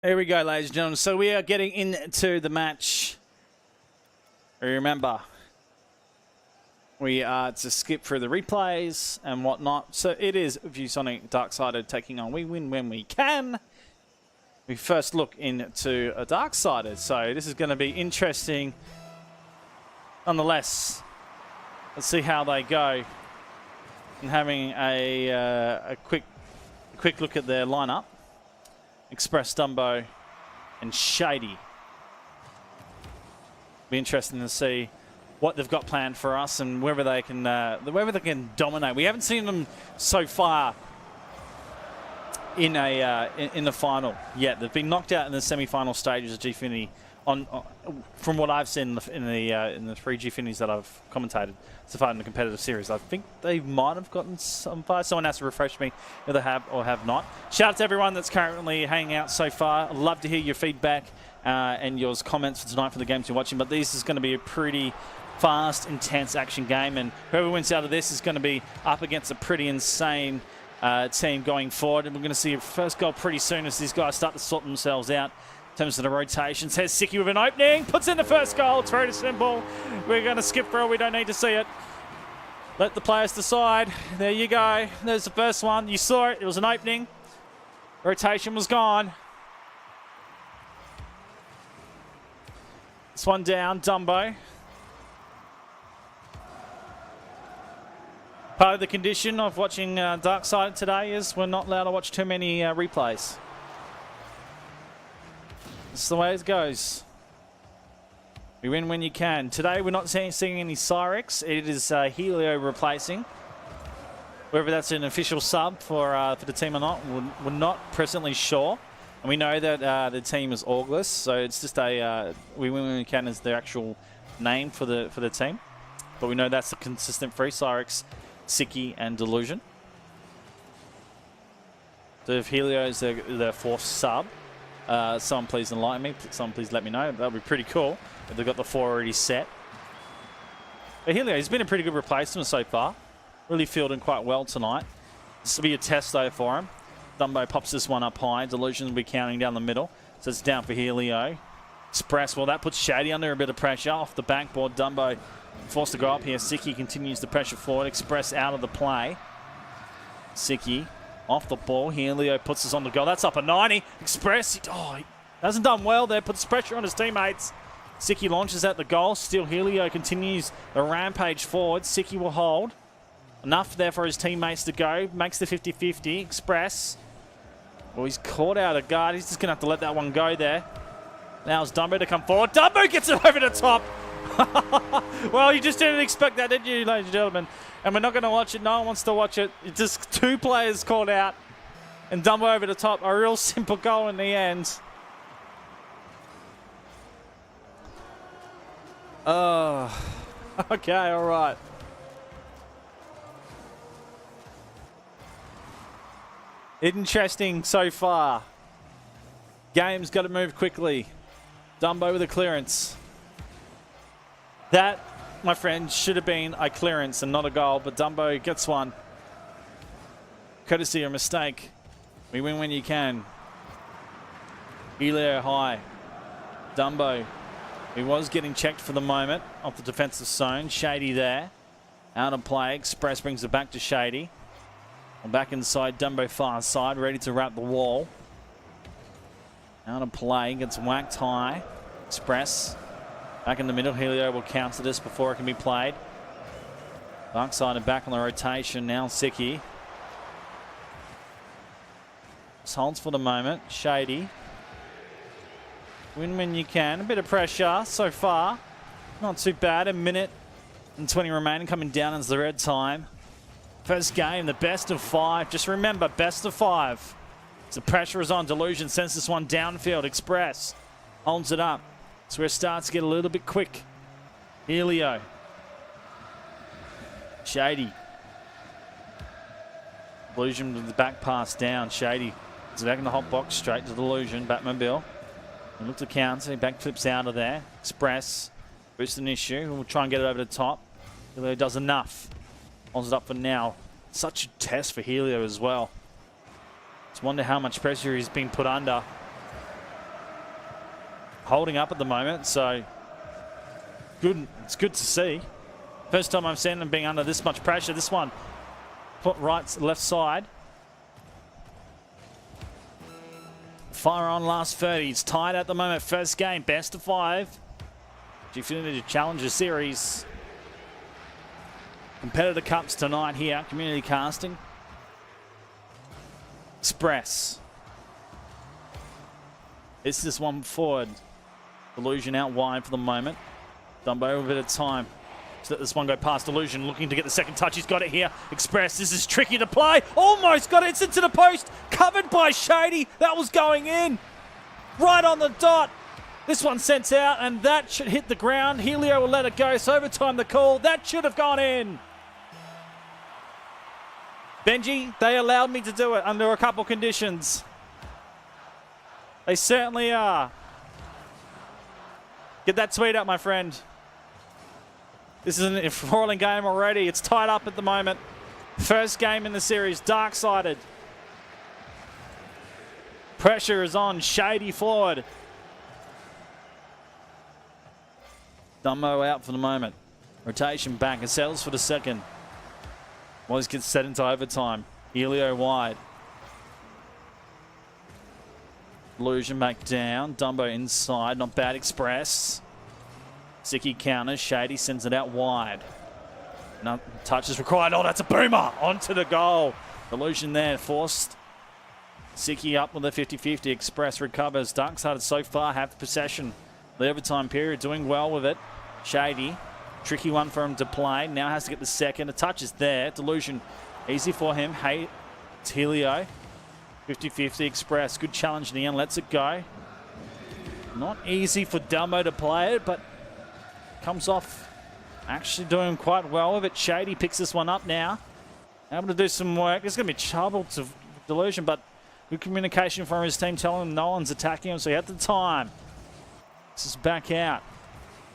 Here we go, ladies and gentlemen. So we are getting into the match. Remember, we are to skip through the replays and whatnot. So it is VS.Darksided taking on We Win When We Can. We first look into a Darksided. So this is going to be interesting. Nonetheless, let's see how they go. And having a quick look at their lineup. Express, Dumbo, and Shady. Be interesting to see what they've got planned for us and whether they can dominate. We haven't seen them so far in the final yet. They've been knocked out in the semi-final stages of Gfinity. From what I've seen in the three Gfinities that I've commentated so far in the competitive series, I think they might have gotten some far. Someone has to refresh me if they have or have not. Shout out to everyone that's currently hanging out so far. I'd love to hear your feedback and your comments for tonight for the games you're watching. But this is going to be a pretty fast, intense action game, and whoever wins out of this is going to be up against a pretty insane team going forward. And we're going to see a first goal pretty soon as these guys start to sort themselves out. In terms of the rotations, here's Siki with an opening, puts in the first goal. It's very simple. We're going to skip through, we don't need to see it. Let the players decide. There you go. There's the first one. You saw it. It was an opening. Rotation was gone. This one down, Dumbo. Part of the condition of watching Darksided today is we're not allowed to watch too many replays. That's the way it goes. We win when you can. Today we're not seeing any Cyrex. It is Helio replacing. Whether that's an official sub for the team or not, we're not presently sure. And we know that the team is Augless, so it's just a We Win When We Can is their actual name for the team. But we know that's the consistent three: Cyrex, Siki, and Delusion. So if Helio is their fourth sub, someone please enlighten me. Someone please let me know. That would be pretty cool if they've got the four already set. But Helio, he's been a pretty good replacement so far. Really fielding quite well tonight. This will be a test though for him. Dumbo pops this one up high. Delusion will be counting down the middle. So it's down for Helio. Express, well, that puts Shady under a bit of pressure. Off the backboard, Dumbo forced to go up here. Siki continues to pressure forward. Express out of the play. Siki off the ball. Helio puts us on the goal. That's up a 90. Express, he hasn't done well there. Puts pressure on his teammates. Siki launches at the goal. Still Helio continues the rampage forward. Siki will hold. Enough there for his teammates to go. Makes the 50-50. Express. Well, he's caught out of guard. He's just going to have to let that one go there. Now it's Dumbo to come forward. Dumbo gets it over the top. Well, you just didn't expect that, did you, ladies and gentlemen? And we're not going to watch it. No one wants to watch it. It's just two players called out. And Dumbo over the top. A real simple goal in the end. Oh. Okay, all right. Interesting so far. Game's got to move quickly. Dumbo with a clearance. That, my friend, should have been a clearance and not a goal, but Dumbo gets one. Courtesy or mistake. We win when you can. Helio high. Dumbo. He was getting checked for the moment off the defensive zone. Shady there. Out of play. Express brings it back to Shady. Back inside, Dumbo far side, ready to wrap the wall. Out of play, gets whacked high. Express. Back in the middle, Helio will counter this before it can be played. Darksided back on the rotation, now Siki. Just holds for the moment, Shady. Win when you can, a bit of pressure so far. Not too bad, a minute and 20 remaining, coming down as the red time. First game, the best of 5. Just remember, best of 5. So pressure is on. Delusion sends this one downfield. Express holds it up. That's where it starts to get a little bit quick. Helio. Shady. Delusion with the back pass down. Shady is back in the hot box, straight to Delusion. Batmobile. And look to counter. He backflips out of there. Express. Boost an issue. We'll try and get it over the top. Helio does enough. Holds it up for now. Such a test for Helio as well. Just wonder how much pressure he's been put under. holding up at the moment, so good. It's good to see. First time I've seen them being under this much pressure. This one, put right, left side. Fire on last 30. It's tied at the moment. First game, best of 5. Gfinity Challenger Series. Competitor Cups tonight here. Community casting. Express. This is one forward. Illusion out wide for the moment. Dumbo with a bit of time. Just let this one go past Illusion, looking to get the second touch. He's got it here. Express, this is tricky to play. Almost got it. It's into the post. Covered by Shady. That was going in. Right on the dot. This one sent out, and that should hit the ground. Helio will let it go. So overtime the call. That should have gone in. Benji, they allowed me to do it under a couple conditions. They certainly are. Get that tweet up, my friend. This is an enthralling game already. It's tied up at the moment. First game in the series, Darksided. Pressure is on, Shady forward. Dumbo out for the moment. Rotation back, it settles for the second. Boys gets set into overtime. Helio wide. Illusion back down. Dumbo inside. Not bad. Express. Siki counters. Shady sends it out wide. No touch is required. Oh, that's a boomer. Onto the goal. Illusion there. Forced. Siki up with a 50-50. Express recovers. Darksided so far have possession. The overtime period doing well with it. Shady. Tricky one for him to play. Now has to get the second. A touch is there. Delusion easy for him. Hey, it's Helio. 50-50 Express. Good challenge in the end. Lets it go. Not easy for Dumbo to play it, but comes off actually doing quite well with it. Shady picks this one up now. Able to do some work. There's going to be trouble to Delusion, but good communication from his team telling him no one's attacking him, so he had the time. This is back out.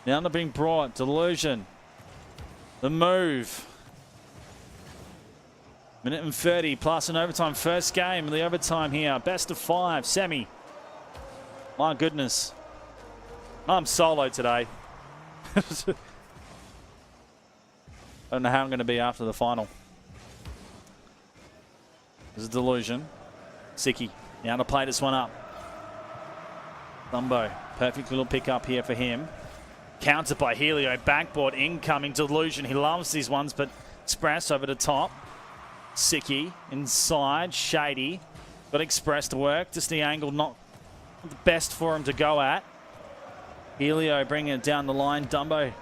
Now they're being brought. Delusion. The move. Minute and 30 plus an overtime. First game of the overtime here. Best of 5. Semi. My goodness. I'm solo today. I don't know how I'm going to be after the final. This is Delusion. Siki. Now to play this one up. Dumbo. Perfect little pick up here for him. Countered by Helio. Backboard incoming. Delusion. He loves these ones, but Express over the top. Siki inside. Shady. Got Express to work. Just the angle not the best for him to go at. Helio bringing it down the line. Dumbo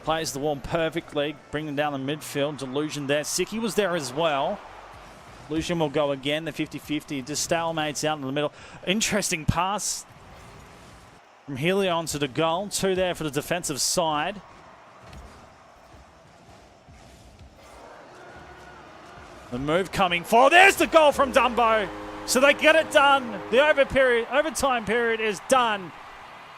plays the wall perfectly. Bringing down the midfield. Delusion there. Siki was there as well. Delusion will go again. The 50-50. Just stalemates out in the middle. Interesting pass from Helio onto the goal. 2 there for the defensive side. The move coming for. There's the goal from Dumbo. So they get it done. The overtime period is done.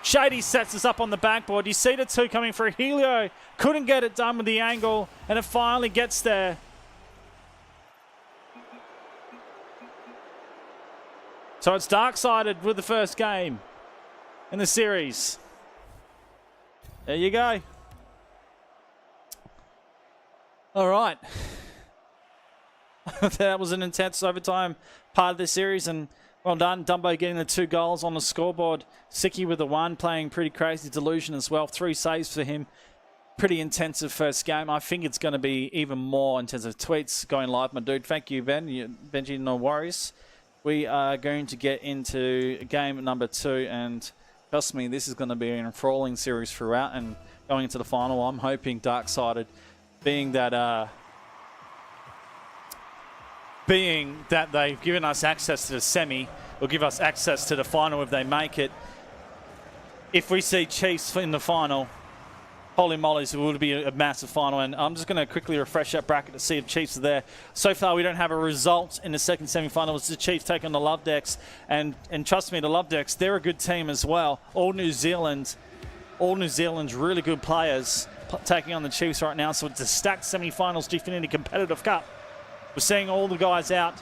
Shady sets us up on the backboard. You see the 2 coming for Helio. Couldn't get it done with the angle, and it finally gets there. So it's Darksided with the first game in the series. There you go. All right. That was an intense overtime part of the series, and well done. Dumbo getting the 2 goals on the scoreboard. Siki with the 1, playing pretty crazy. Delusion as well. 3 saves for him. Pretty intensive first game. I think it's going to be even more intensive. Tweets going live, my dude. Thank you, Ben. Benji, no worries. We are going to get into game number 2, and trust me, this is going to be an enthralling series throughout, and going into the final, I'm hoping Darksided, being that they've given us access to the semi, will give us access to the final if they make it. If we see Chiefs in the final, holy mollies, it would be a massive final. And I'm just going to quickly refresh that bracket to see if Chiefs are there. So far, we don't have a result in the second semi-final. It's the Chiefs taking the Love Decks. And trust me, the Love Decks, they're a good team as well. All New Zealand's really good players taking on the Chiefs right now. So it's a stacked semi-finals Gfinity Competitive Cup. We're seeing all the guys out.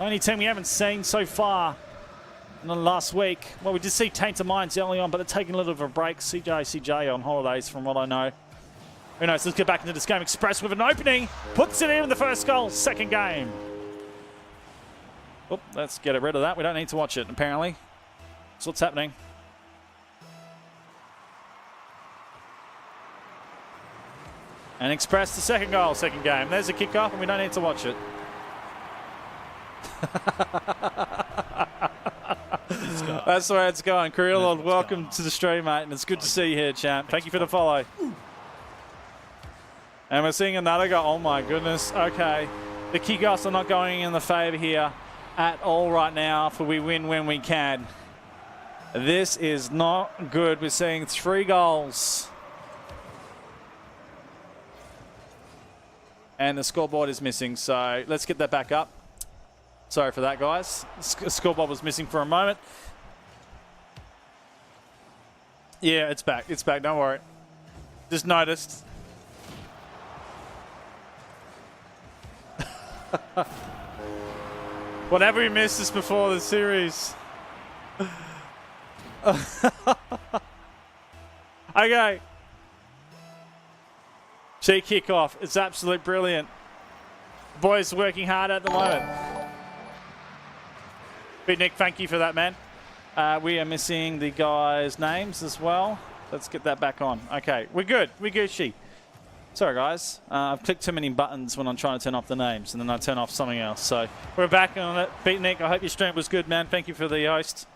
Only team we haven't seen so far last week. Well, we did see Tainted Minds early on, but they're taking a little bit of a break. CJ on holidays, from what I know. Who knows? Let's get back into this game. Express with an opening. Puts it in the first goal. Second game. Oh, let's get rid of that. We don't need to watch it, apparently. That's what's happening. And Express the second goal, second game. There's a kickoff, and we don't need to watch it. That's the way it's going. Career welcome to the stream, mate, and it's good to see you here, champ. Thank you for the follow. And we're seeing another goal. Oh, my goodness. Okay. The kickoffs are not going in the favour here at all right now, for we win when we can. This is not good. We're seeing 3 goals. And the scoreboard is missing, so let's get that back up. Sorry for that, guys. The scoreboard was missing for a moment. Yeah, it's back. It's back. Don't worry. Just noticed. Whatever we missed this before the series. Okay. Cheek kickoff. It's absolutely brilliant. Boys working hard at the moment. Big Nick, thank you for that, man. We are missing the guys' names as well. Let's get that back on. Okay, we're good. We're Gucci. Sorry, guys. I've clicked too many buttons when I'm trying to turn off the names, and then I turn off something else. So we're back on it. Big Nick, I hope your stream was good, man. Thank you for the host.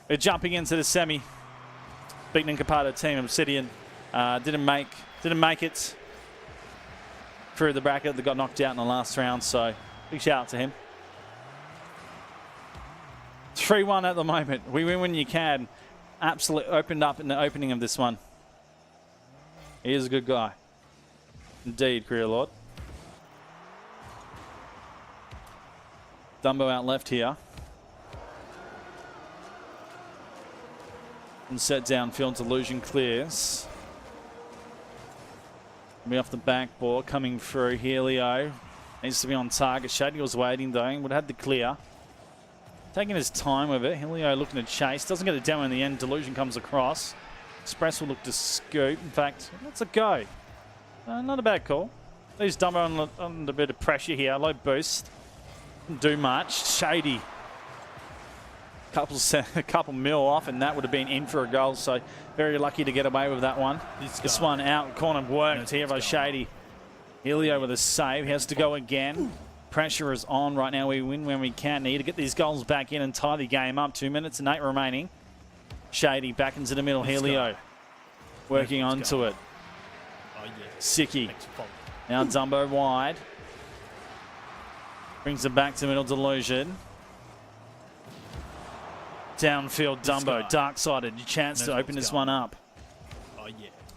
We're jumping into the semi. Big Nick, a part of Team Obsidian. Didn't make it through the bracket. They got knocked out in the last round, so big shout out to him. 3-1 at the moment. We win when you can. Absolutely opened up in the opening of this one. He is a good guy. Indeed, Career Lord. Dumbo out left here. And set downfield. Delusion clears. Be off the backboard, coming through. Helio needs to be on target. Shady was waiting though. Would have had the clear. Taking his time with it. Helio looking to chase. Doesn't get it down in the end. Delusion comes across. Express will look to scoop. In fact, that's a go. Not a bad call. Leaves Dumbo under a bit of pressure here. Low boost. Didn't do much. Shady. A couple mil off, and that would have been in for a goal. So very lucky to get away with that one. This one out. Corner worked here by Shady. Helio with a save. He has to go again. Pressure is on right now. We win when we can. Need to get these goals back in and tie the game up. 2 minutes and 8 remaining. Shady back into the middle. Helio working onto it. Sicky. Now Dumbo wide. Brings it back to middle. Delusion. Downfield Dumbo. Darksided. Your chance to open this one up.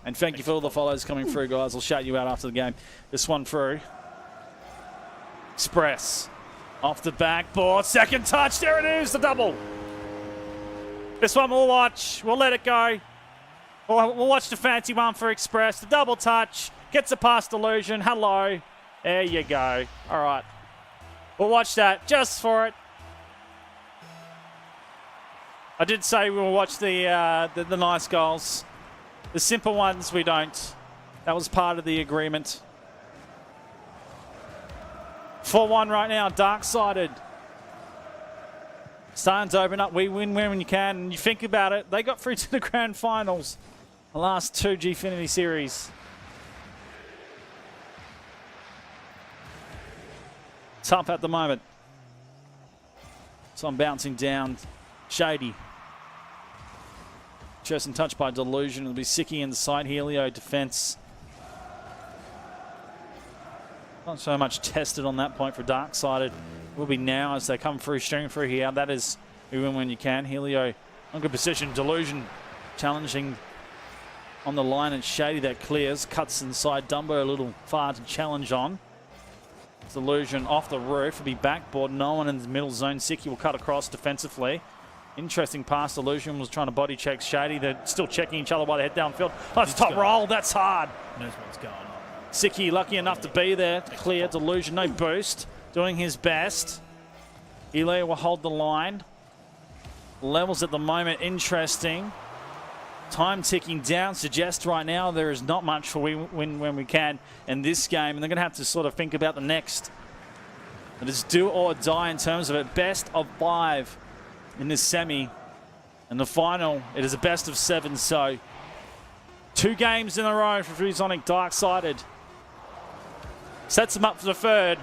And thank you for all the follows coming through, guys. I'll shout you out after the game. This one through. Express. Off the backboard. Second touch. There it is. The double. This one we'll watch. We'll let it go. We'll watch the fancy one for Express. The double touch. Gets it past Delusion. Hello. There you go. All right. We'll watch that just for it. I did say we'll watch the nice goals. The simple ones we don't. That was part of the agreement. 4-1 right now. Darksided. Starting to open up. We win when you can. And you think about it, they got through to the grand finals. The last 2 Gfinity series. Tough at the moment. So I'm bouncing down. Shady. Chosen touch by Delusion. It'll be Sicky inside. Helio defense. Not so much tested on that point for Darksided. Will be now as they come through, string through here. That is we win when you can. Helio on good position. Delusion challenging on the line. It's Shady that clears. Cuts inside. Dumbo a little far to challenge on. Delusion off the roof. Will be backboard. No one in the middle zone. Sicky will cut across defensively. Interesting pass. Delusion was trying to body check Shady. They're still checking each other while they head downfield. Oh, it's top roll. That's hard. Knows what's going on. Sicky lucky enough to be there to clear. Delusion, no boost. Doing his best. Helio will hold the line. Levels at the moment, interesting. Time ticking down suggests right now there is not much for win when we can in this game. And they're going to have to sort of think about the next. It is do or die in terms of it. Best of 5 in this semi. And the final, it is a best of 7. So 2 games in a row for VS.Darksided. Sets them up for the third.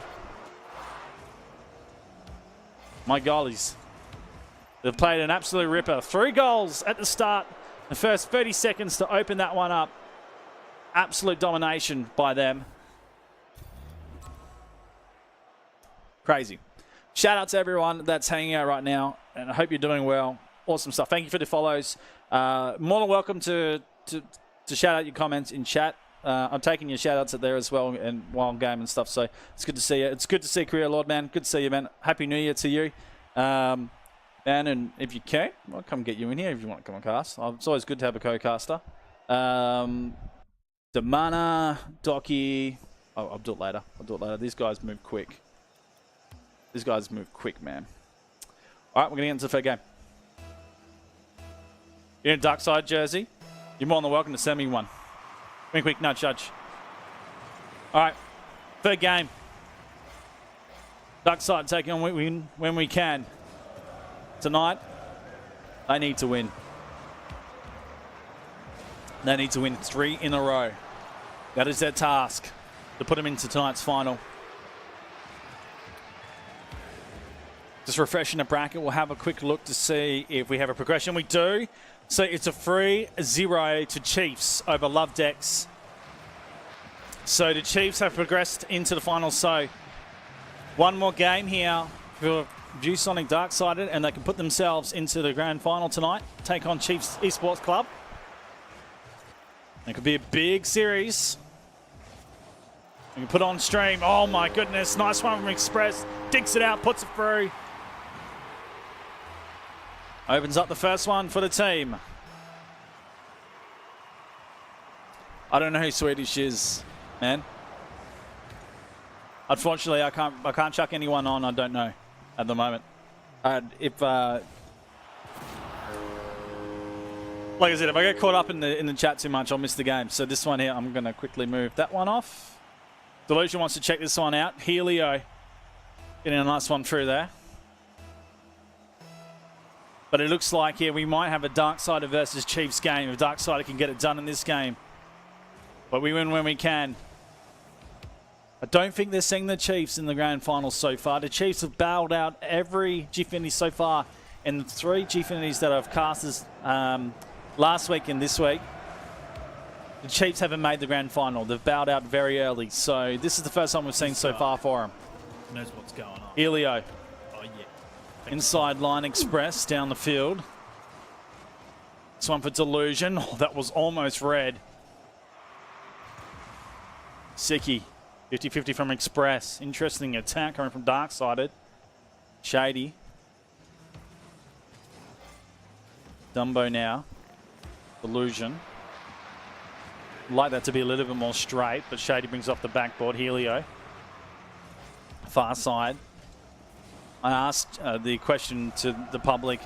My gollies. They've played an absolute ripper. 3 goals at the start. The first 30 seconds to open that one up. Absolute domination by them. Crazy. Shout out to everyone that's hanging out right now. And I hope you're doing well. Awesome stuff. Thank you for the follows. More than welcome to shout out your comments in chat. I'm taking your shout outs there as well and while game and stuff. So it's good to see you. It's good to see Career Lord, man. Good to see you, man. Happy New Year to you. And if you can, I'll come get you in here if you want to come and cast. It's always good to have a co-caster. Damana, Docky. Oh, I'll do it later. These guys move quick. Man. All right, we're going to get into the third game. You're in a Darkside jersey. You're more than welcome to send me one. Quick, no judge. All right, third game. Darkside taking on win when we can. Tonight, they need to win. They need to win 3 in a row. That is their task, to put them into tonight's final. Just refreshing the bracket, we'll have a quick look to see if we have a progression. We do. So it's a 3-0 to Chiefs over Love Decks. So the Chiefs have progressed into the final. So one more game here for VS.Darksided, and they can put themselves into the grand final tonight. Take on Chiefs Esports Club. It could be a big series. You can put on stream. Oh my goodness, nice one from Express. Digs it out, puts it through. Opens up the first one for the team. I don't know who Swedish is, man. Unfortunately, I can't chuck anyone on. I don't know at the moment. Like I said, if I get caught up in the chat too much, I'll miss the game. So this one here, I'm gonna quickly move that one off. Delusion wants to check this one out. Helio getting a nice one through there. But it looks like here we might have a Darksided versus Chiefs game. If Darksided can get it done in this game. But we win when we can. I don't think they're seeing the Chiefs in the grand final so far. The Chiefs have bailed out every Gfinity so far. And the 3 Gfinities that I've cast last week and this week, the Chiefs haven't made the grand final. They've bowed out very early. So this is the first time we've seen so far for them. Knows what's going on. Helio. Oh, yeah. Inside line Express down the field. This one for Delusion. Oh, that was almost red. Siki. 50-50 from Express. Interesting attack coming from Darksided. Shady. Dumbo now. Delusion. Like that to be a little bit more straight, but Shady brings off the backboard. Helio. Far side. I asked the question to the public,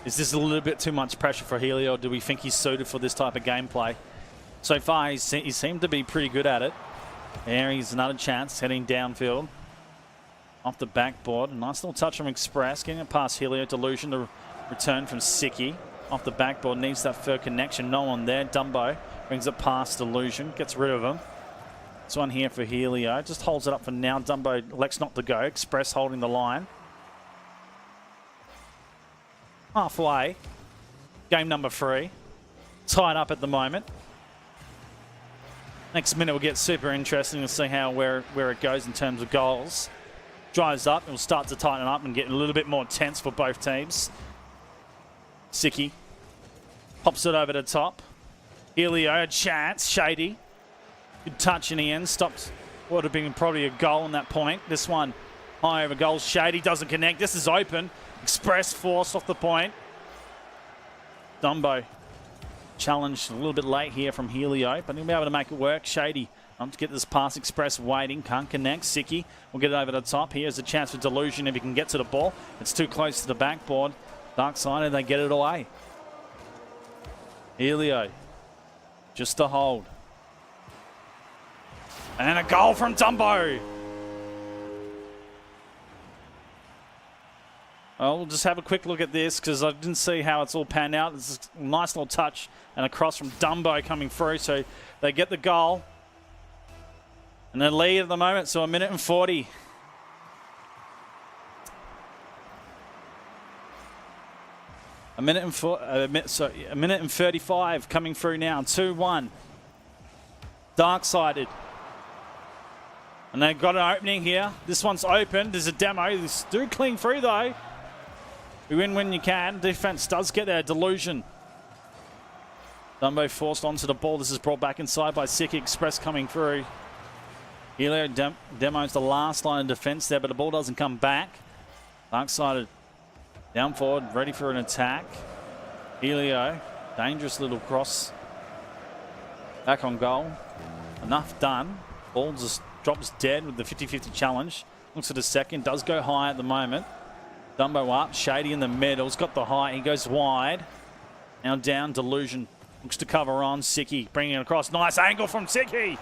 is this a little bit too much pressure for Helio, or do we think he's suited for this type of gameplay? So far, he seemed to be pretty good at it. There he's another chance, heading downfield. Off the backboard. Nice little touch from Express, getting it past Helio. Delusion to return from Siki. Off the backboard, needs that third connection. No one there. Dumbo brings it past Delusion, gets rid of him. This one here for Helio. Just holds it up for now. Dumbo elects not to go. Express holding the line. Halfway. Game number 3. Tied up at the moment. Next minute will get super interesting to see where it goes in terms of goals. Drives up. It will start to tighten up and get a little bit more tense for both teams. Siki pops it over the top. Helio, a chance. Shady. Good touch in the end. Stops what would have been probably a goal in that point. This one high over goal. Shady doesn't connect. This is open. Express forced off the point. Dumbo challenged a little bit late here from Helio, but he'll be able to make it work. Shady to get this pass. Express waiting. Can't connect. Siki will get it over the top. Here's a chance for Delusion if he can get to the ball. It's too close to the backboard. Darksided, they get it away. Helio, just a hold. And a goal from Dumbo. Well, we'll just have a quick look at this because I didn't see how it's all panned out. It's a nice little touch and a cross from Dumbo coming through. So they get the goal. And they lead at the moment, so 1 minute and 40. A minute and 35 coming through now. 2-1. Darksided. And they've got an opening here. This one's open. There's a demo. This do cling through though. You win when you can. Defense does get there. Delusion. Dumbo forced onto the ball. This is brought back inside by Siki Express coming through. Helio demos the last line of defense there, but the ball doesn't come back. Darksided down forward, ready for an attack. Helio, dangerous little cross. Back on goal. Enough done. Ball just drops dead with the 50-50 challenge. Looks at a second, does go high at the moment. Dumbo up, Shady in the middle. He's got the height, he goes wide. Now down, Delusion. Looks to cover on, Siki bringing it across. Nice angle from Siki.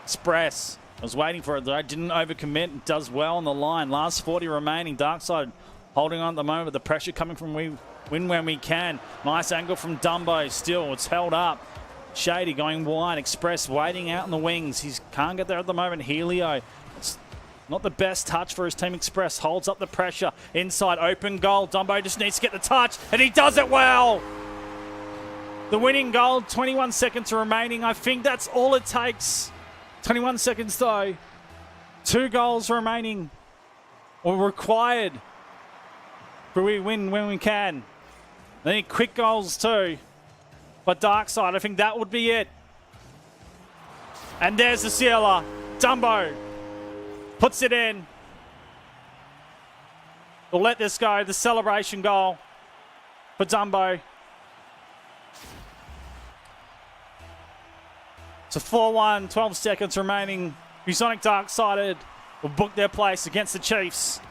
Express. I was waiting for it though. Didn't overcommit. Does well on the line. Last 40 remaining. Darksided holding on at the moment. The pressure coming from win when we can. Nice angle from Dumbo. Still, it's held up. Shady going wide. Express waiting out in the wings. He can't get there at the moment. Helio. It's not the best touch for his team. Express holds up the pressure. Inside open goal. Dumbo just needs to get the touch. And he does it well. The winning goal. 21 seconds remaining. I think that's all it takes. 21 seconds though. 2 goals remaining. Or required. But we win when we can. They need quick goals too. But Darksided, I think that would be it. And there's the sealer. Dumbo puts it in. We'll let this go. The celebration goal for Dumbo. So 4-1, 12 seconds remaining. Sonic Darksided will book their place against the Chiefs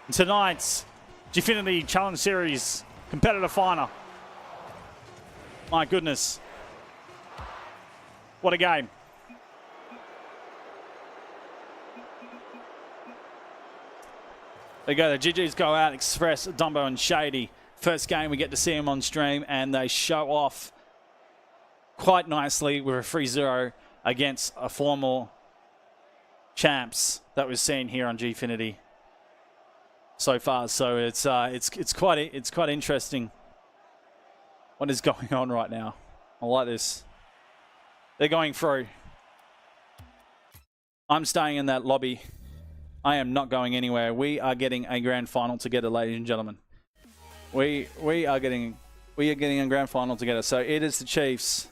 in tonight's Gfinity Challenge Series competitor final. My goodness. What a game. There you go. The GGs go out. Express, Dumbo and Shady. First game we get to see them on stream and they show off quite nicely with a 3-0 against a former champs that we've seen here on Gfinity so far. So it's quite interesting what is going on right now. I like this. They're going through. I'm staying in that lobby. I am not going anywhere. We are getting a grand final together, ladies and gentlemen. We are getting a grand final together. So it is the Chiefs